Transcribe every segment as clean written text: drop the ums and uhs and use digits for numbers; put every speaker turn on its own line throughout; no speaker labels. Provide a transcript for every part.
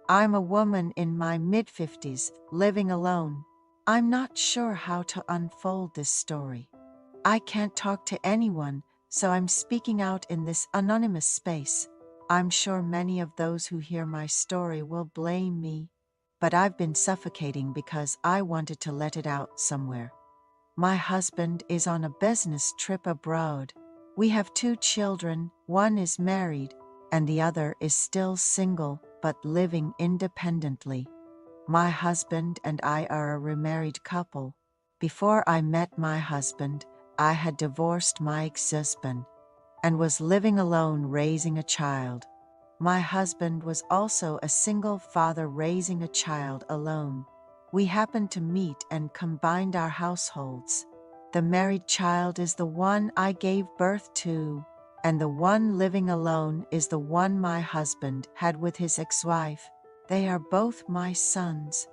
I'm a woman in my mid-50s, living alone. I'm not sure how to unfold this story. I can't talk to anyone, so I'm speaking out in this anonymous space. I'm sure many of those who hear my story will blame me, but I've been suffocating because I wanted to let it out somewhere. My husband is on a business trip abroad. We have 2 children, one is married, and the other is still single but living independently. My husband and I are a remarried couple. Before I met my husband, I had divorced my ex-husband and was living alone raising a child. My husband was also a single father raising a child alone. We happened to meet and combined our households. The married child is the one I gave birth to, and the one living alone is the one my husband had with his ex-wife. They are both my sons.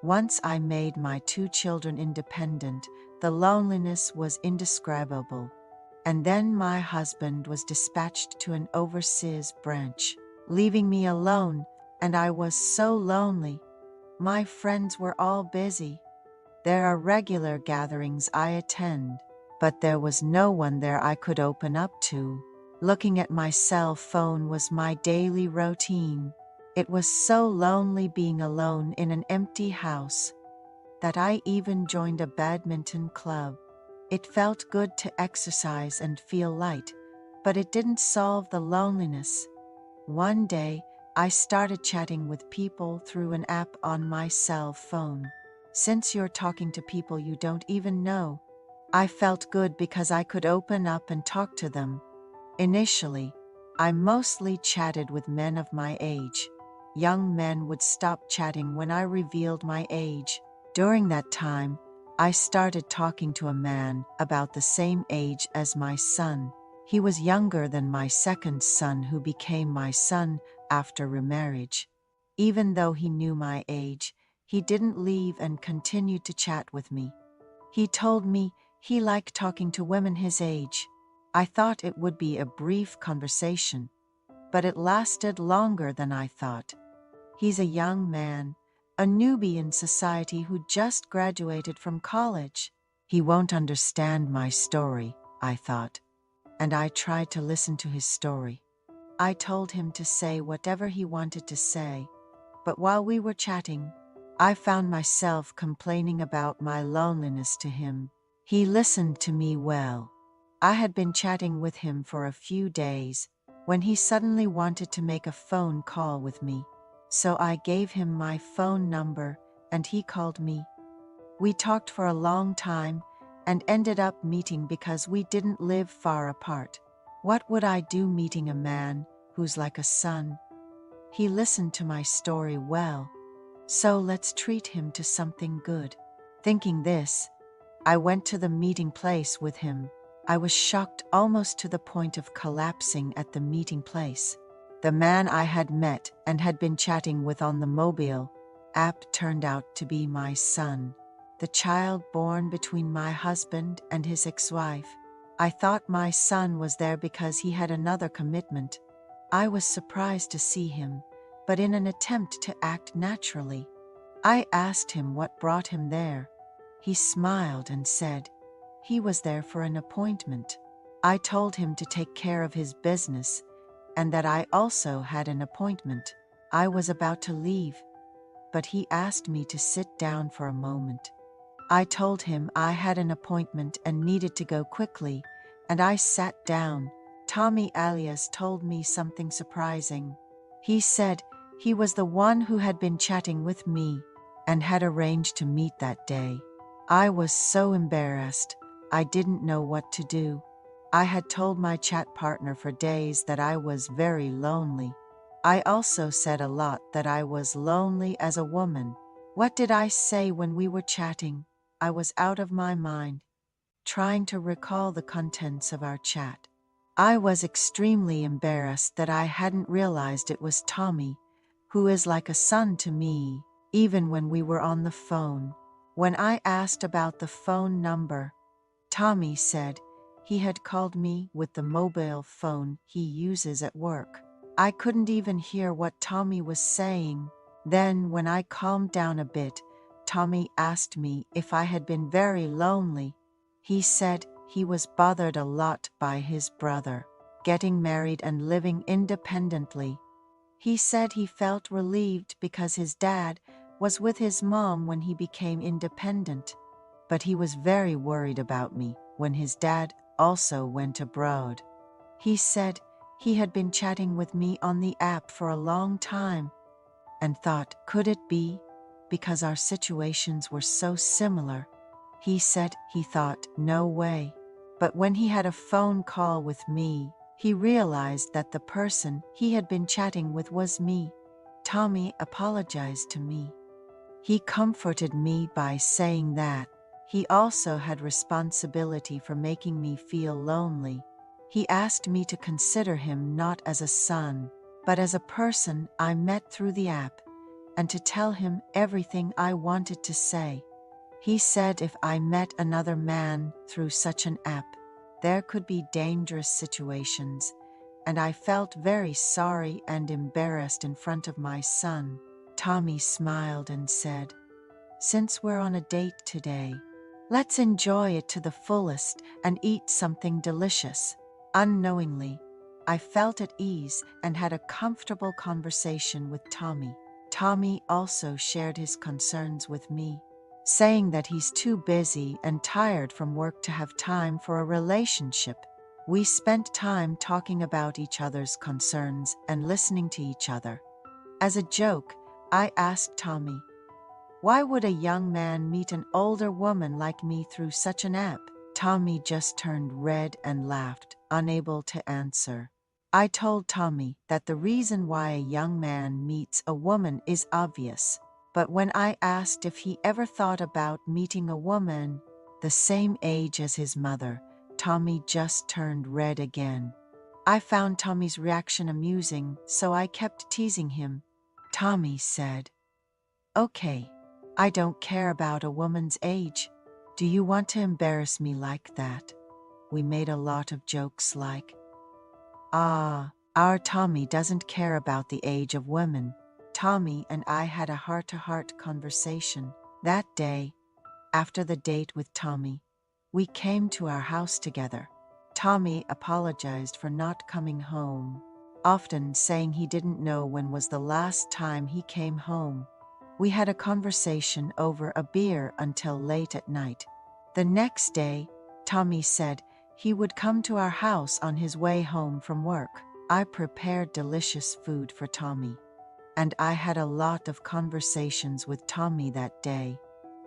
Once I made my 2 children independent, the loneliness was indescribable. And then my husband was dispatched to an overseas branch, leaving me alone, and I was so lonely. My friends were all busy. There are regular gatherings I attend, but there was no one there I could open up to. Looking at my cell phone was my daily routine. It was so lonely being alone in an empty house that I even joined a badminton club. It felt good to exercise and feel light, but it didn't solve the loneliness. One day, I started chatting with people through an app on my cell phone. Since you're talking to people you don't even know, I felt good because I could open up and talk to them. Initially, I mostly chatted with men of my age. Young men would stop chatting when I revealed my age. During that time, I started talking to a man about the same age as my son. He was younger than my second son, who became my son after remarriage. Even though he knew my age, he didn't leave and continued to chat with me. He told me he liked talking to women his age. I thought it would be a brief conversation, but it lasted longer than I thought. He's a young man, a newbie in society who just graduated from college. He won't understand my story, I thought, and I tried to listen to his story. I told him to say whatever he wanted to say, but while we were chatting, I found myself complaining about my loneliness to him. He listened to me well. I had been chatting with him for a few days when he suddenly wanted to make a phone call with me. So I gave him my phone number and he called me. We talked for a long time and ended up meeting because we didn't live far apart. What would I do meeting a man who's like a son? He listened to my story well, so let's treat him to something good. Thinking this, I went to the meeting place with him. I was shocked almost to the point of collapsing at the meeting place. The man I had met and had been chatting with on the mobile app turned out to be my son, the child born between my husband and his ex-wife. I thought my son was there because he had another commitment. I was surprised to see him, but in an attempt to act naturally, I asked him what brought him there. He smiled and said he was there for an appointment. I told him to take care of his business and that I also had an appointment. I was about to leave, but he asked me to sit down for a moment. I told him I had an appointment and needed to go quickly, and I sat down. Tommy alias told me something surprising. He said he was the one who had been chatting with me and had arranged to meet that day. I was so embarrassed, I didn't know what to do. I had told my chat partner for days that I was very lonely. I also said a lot that I was lonely as a woman. What did I say when we were chatting? I was out of my mind, trying to recall the contents of our chat. I was extremely embarrassed that I hadn't realized it was Tommy, who is like a son to me, even when we were on the phone. When I asked about the phone number, Tommy said he had called me with the mobile phone he uses at work. I couldn't even hear what Tommy was saying. Then, when I calmed down a bit, Tommy asked me if I had been very lonely. He said he was bothered a lot by his brother getting married and living independently. He said he felt relieved because his dad was with his mom when he became independent, but he was very worried about me when his dad also went abroad. He said he had been chatting with me on the app for a long time and thought, could it be because our situations were so similar? He said he thought, no way. But when he had a phone call with me, he realized that the person he had been chatting with was me. Tommy apologized to me. He comforted me by saying that he also had responsibility for making me feel lonely. He asked me to consider him not as a son, but as a person I met through the app, and to tell him everything I wanted to say. He said if I met another man through such an app, there could be dangerous situations, and I felt very sorry and embarrassed in front of my son. Tommy smiled and said, since we're on a date today, let's enjoy it to the fullest and eat something delicious. Unknowingly, I felt at ease and had a comfortable conversation with Tommy. Tommy also shared his concerns with me, saying that he's too busy and tired from work to have time for a relationship. We spent time talking about each other's concerns and listening to each other. As a joke, I asked Tommy, why would a young man meet an older woman like me through such an app? Tommy just turned red and laughed, unable to answer. I told Tommy that the reason why a young man meets a woman is obvious, but when I asked if he ever thought about meeting a woman the same age as his mother, Tommy just turned red again. I found Tommy's reaction amusing, so I kept teasing him. Tommy said, okay, I don't care about a woman's age. Do you want to embarrass me like that? We made a lot of jokes like, our Tommy doesn't care about the age of women. Tommy and I had a heart-to-heart conversation. That day, after the date with Tommy, we came to our house together. Tommy apologized for not coming home, often saying he didn't know when was the last time he came home. We had a conversation over a beer until late at night. The next day, Tommy said he would come to our house on his way home from work. I prepared delicious food for Tommy, and I had a lot of conversations with Tommy that day.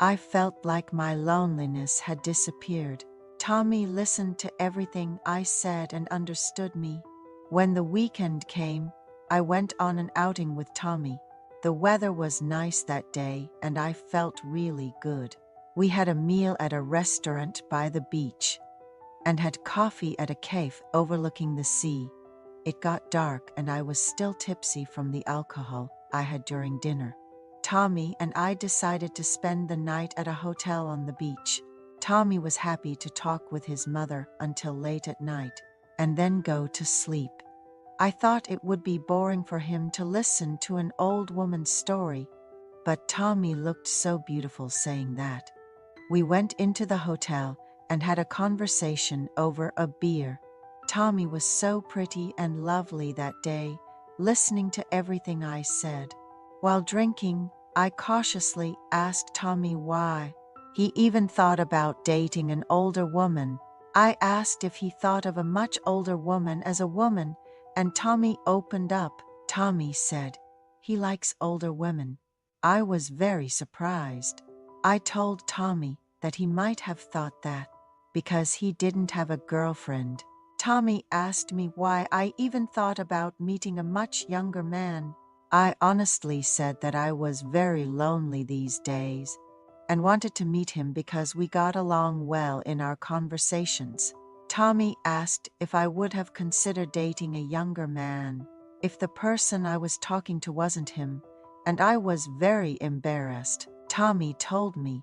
I felt like my loneliness had disappeared. Tommy listened to everything I said and understood me. When the weekend came, I went on an outing with Tommy. The weather was nice that day, and I felt really good. We had a meal at a restaurant by the beach and had coffee at a cafe overlooking the sea. It got dark and I was still tipsy from the alcohol I had during dinner. Tommy and I decided to spend the night at a hotel on the beach. Tommy was happy to talk with his mother until late at night and then go to sleep. I thought it would be boring for him to listen to an old woman's story, but Tommy looked so beautiful saying that. We went into the hotel and had a conversation over a beer. Tommy was so pretty and lovely that day, listening to everything I said. While drinking, I cautiously asked Tommy why he even thought about dating an older woman. I asked if he thought of a much older woman as a woman, and Tommy opened up. Tommy said he likes older women. I was very surprised. I told Tommy that he might have thought that because he didn't have a girlfriend. Tommy asked me why I even thought about meeting a much younger man. I honestly said that I was very lonely these days and wanted to meet him because we got along well in our conversations. Tommy asked if I would have considered dating a younger man if the person I was talking to wasn't him, and I was very embarrassed. Tommy told me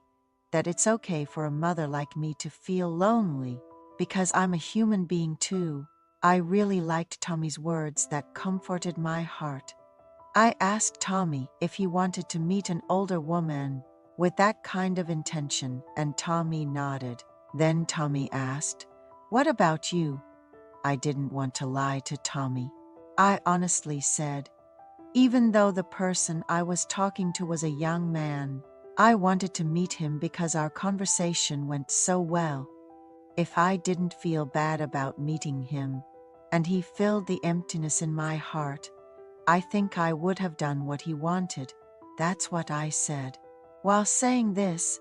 that it's okay for a mother like me to feel lonely because I'm a human being too. I really liked Tommy's words that comforted my heart. I asked Tommy if he wanted to meet an older woman with that kind of intention, and Tommy nodded. Then Tommy asked, "What about you?" I didn't want to lie to Tommy. I honestly said, even though the person I was talking to was a young man, I wanted to meet him because our conversation went so well. If I didn't feel bad about meeting him, and he filled the emptiness in my heart, I think I would have done what he wanted. That's what I said. While saying this,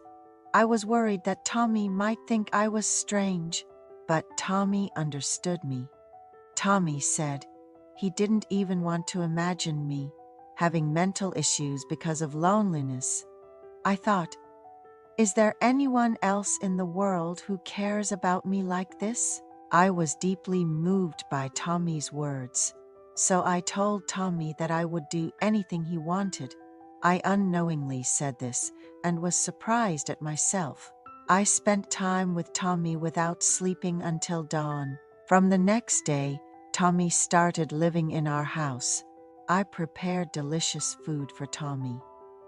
I was worried that Tommy might think I was strange, but Tommy understood me. Tommy said he didn't even want to imagine me having mental issues because of loneliness. I thought, is there anyone else in the world who cares about me like this? I was deeply moved by Tommy's words, so I told Tommy that I would do anything he wanted. I unknowingly said this and was surprised at myself. I spent time with Tommy without sleeping until dawn. From the next day, Tommy started living in our house. I prepared delicious food for Tommy,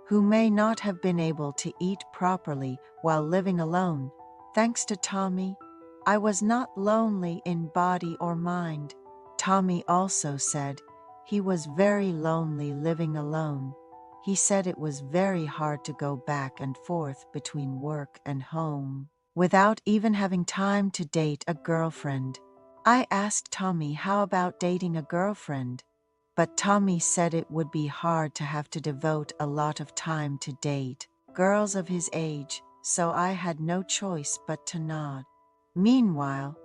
who may not have been able to eat properly while living alone. Thanks to Tommy, I was not lonely in body or mind. Tommy also said he was very lonely living alone. He said it was very hard to go back and forth between work and home without even having time to date a girlfriend. I asked Tommy how about dating a girlfriend, but Tommy said it would be hard to have to devote a lot of time to date girls of his age, so I had no choice but to nod. Meanwhile,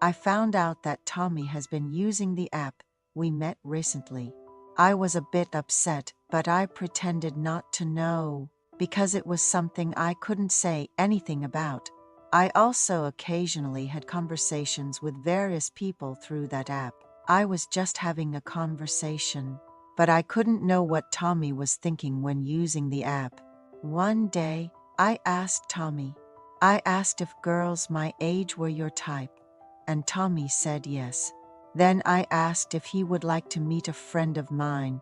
I found out that Tommy has been using the app we met recently. I was a bit upset, but I pretended not to know because it was something I couldn't say anything about. I also occasionally had conversations with various people through that app. I was just having a conversation, but I couldn't know what Tommy was thinking when using the app. One day, I asked if girls my age were your type, and Tommy said yes. Then I asked if he would like to meet a friend of mine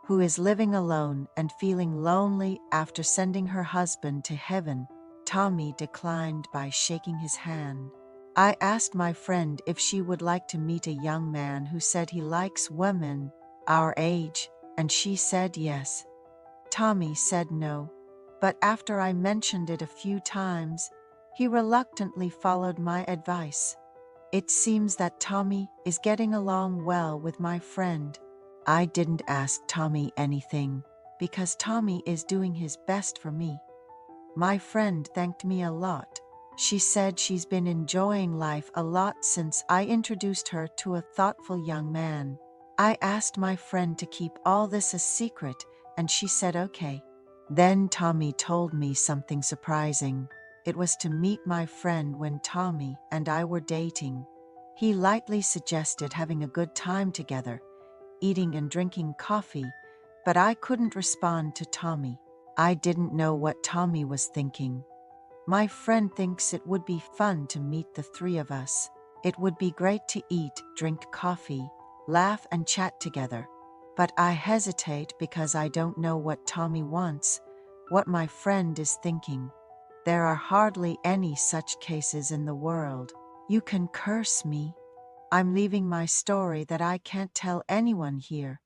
who is living alone and feeling lonely after sending her husband to heaven. Tommy declined by shaking his hand. I asked my friend if she would like to meet a young man who said he likes women our age, and she said yes. Tommy said no, but after I mentioned it a few times, he reluctantly followed my advice. It seems that Tommy is getting along well with my friend. I didn't ask Tommy anything because Tommy is doing his best for me. My friend thanked me a lot. She said she's been enjoying life a lot since I introduced her to a thoughtful young man. I asked my friend to keep all this a secret, and she said okay. Then Tommy told me something surprising. It was to meet my friend when Tommy and I were dating. He lightly suggested having a good time together, eating and drinking coffee, but I couldn't respond to Tommy. I didn't know what Tommy was thinking. My friend thinks it would be fun to meet the three of us. It would be great to eat, drink coffee, laugh and chat together. But I hesitate because I don't know what Tommy wants, what my friend is thinking. There are hardly any such cases in the world. You can curse me. I'm leaving my story that I can't tell anyone here.